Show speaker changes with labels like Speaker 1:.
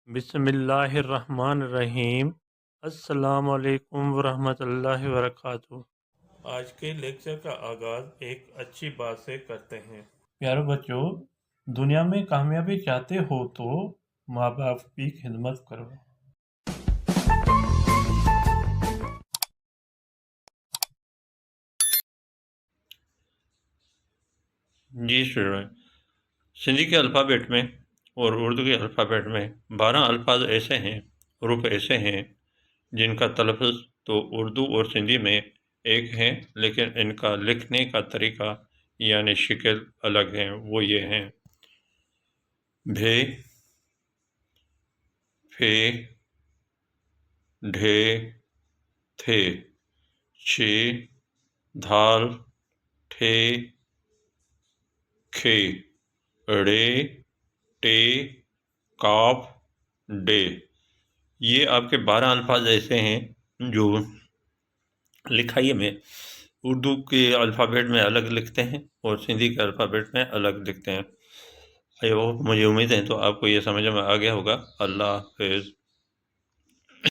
Speaker 1: بسم اللہ الرحمن الرحیم۔ السلام علیکم ورحمۃ اللہ وبرکاتہ۔ آج کے لیکچر کا آغاز ایک اچھی بات سے کرتے ہیں۔ پیارے بچوں، دنیا میں کامیابی چاہتے ہو تو ماں باپ کی خدمت کرو۔ جی اسٹوڈنٹ، سندھی کے الفابیٹ میں اور اردو کے الفابیٹ میں 12 الفاظ ایسے ہیں، حروف ایسے ہیں جن کا تلفظ تو اردو اور سندھی میں ایک ہے، لیکن ان کا لکھنے کا طریقہ یعنی شکل الگ ہیں۔ وہ یہ ہیں: بھے، پھے، ڈھے، تھے، چھے، دھال، ٹھے، کھے، ڑے، ٹے، کاف، ڈے۔ یہ آپ کے 12 الفاظ ایسے ہیں جو لکھائی میں اردو کے الفابیٹ میں الگ لکھتے ہیں اور سندھی کے الفابیٹ میں الگ لکھتے ہیں۔ مجھے امید ہے تو آپ کو یہ سمجھ میں آ گیا ہوگا۔ اللہ حافظ۔